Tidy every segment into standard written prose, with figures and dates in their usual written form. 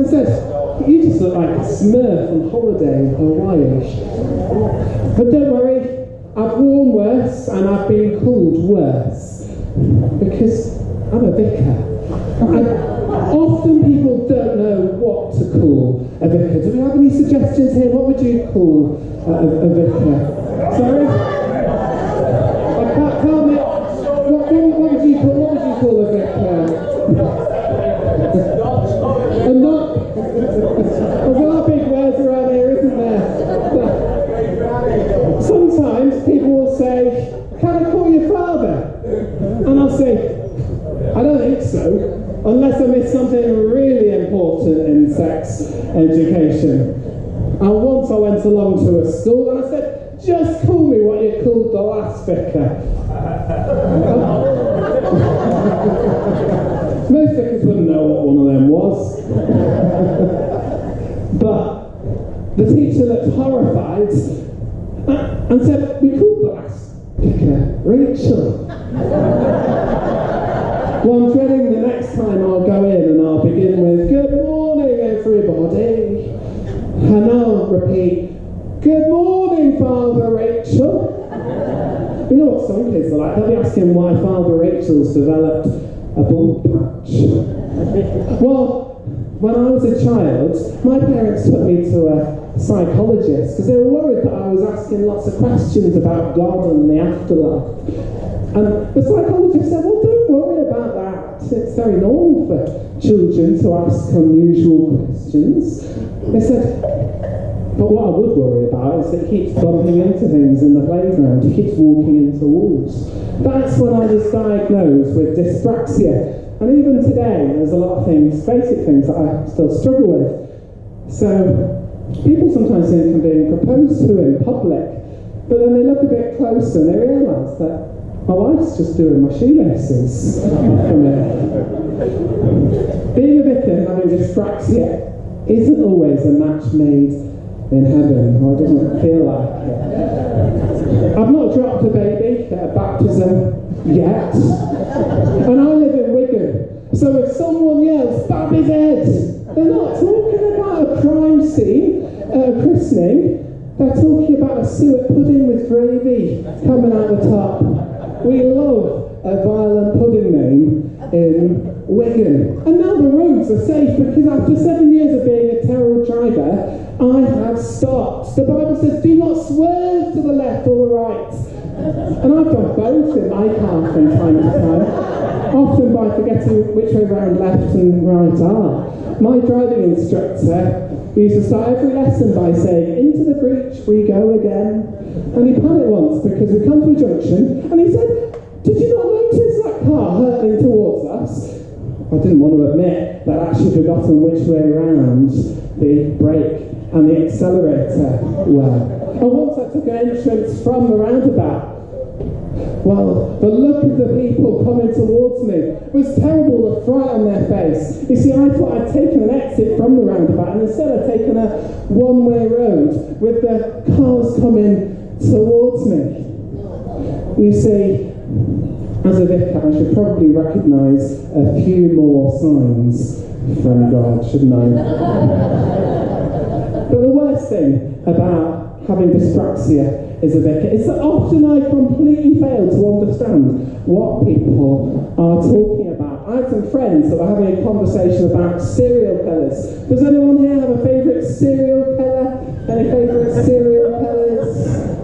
and said, "You just look like a Smurf on holiday in Hawaii. But don't worry, I've worn worse and I've been called worse. Because I'm a vicar." And often people don't know what to call a vicar. Do we have any suggestions here? What would you call a vicar? Sorry? I can't tell me. What would you call a vicar? And not. There's a lot of big words around here, isn't there? Sometimes people will say, "Can I call you father?" And I'll say, "I don't think so, unless I missed something really important in sex education." And once I went along to a school and I said, "Just call me what you called the last vicar." Most vicars wouldn't know what one of them was. But the teacher looked horrified and said, "We called the last vicar Rachel." Well, I'm dreading the next time I'll go in and I'll begin with, "Good morning, everybody." And I'll repeat, "Good morning, Father Rachel." You know what some kids are like? They'll be asking why Father Rachel's developed a bald patch. Well, when I was a child, my parents took me to a psychologist because they were worried that I was asking lots of questions about God and the afterlife. And the psychologist said, "Well, don't worry about that. It's very normal for children to ask unusual questions." They said, "But what I would worry about is that he keeps bumping into things in the playground. He keeps walking into walls." That's when I was diagnosed with dyspraxia. And even today, there's a lot of things, basic things that I still struggle with. So people sometimes think I'm being proposed to in public, but then they look a bit closer and they realise that my wife's just doing my shoelaces for me. Being a vicar and having dyspraxia isn't always a match made in heaven, or it doesn't feel like it. I've not dropped a baby at a baptism yet, and I live in Wigan, so if someone yells, "Stab his head," they're not talking about a crime scene at a christening, they're talking about a suet pudding with gravy coming out the top. We love a violent pudding name in Wigan. And now the roads are safe because after 7 years of being a terrible driver, I have stopped. The Bible says, "Do not swerve to the left or the right." And I've done both in my car from time to time, often by forgetting which way round left and right are. My driving instructor used to start every lesson by saying, "Into the breach we go again." And he panicked once because we come to a junction and he said, "Did you not notice that car hurtling towards us?" I didn't want to admit that I'd actually forgotten which way around the brake and the accelerator were. And once I took an entrance from the roundabout, well, the look of the people coming towards me was terrible, the fright on their face. You see, I thought I'd taken an exit from the roundabout and instead I'd taken a one-way road with the cars coming towards me. You see, as a vicar, I should probably recognise a few more signs from God, shouldn't I? But the worst thing about having dyspraxia as a vicar is that often I completely fail to understand what people are talking about. I have some friends that were having a conversation about serial killers. Does anyone here have a favourite serial killer? Any favourite serial killers?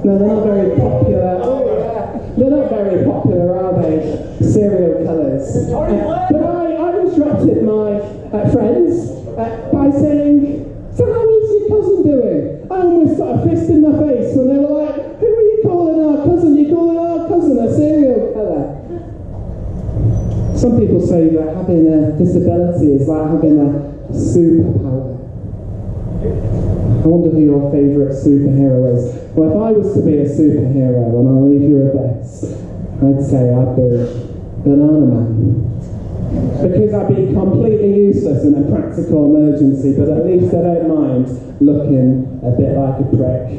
No, they're not very popular. Oh, yeah. They're not very popular, are they? Serial killers. But I interrupted my friends by saying, "So how is your cousin doing?" I almost got a fist in my face when they were like, "Who are you calling our cousin? You're calling our cousin a serial killer." Some people say that having a disability is like having a superpower. I wonder who your favourite superhero is. Well, if I was to be a superhero, and I'll leave you with this, I'd say I'd be Banana Man. Because I'd be completely useless in a practical emergency, but at least I don't mind looking a bit like a prick.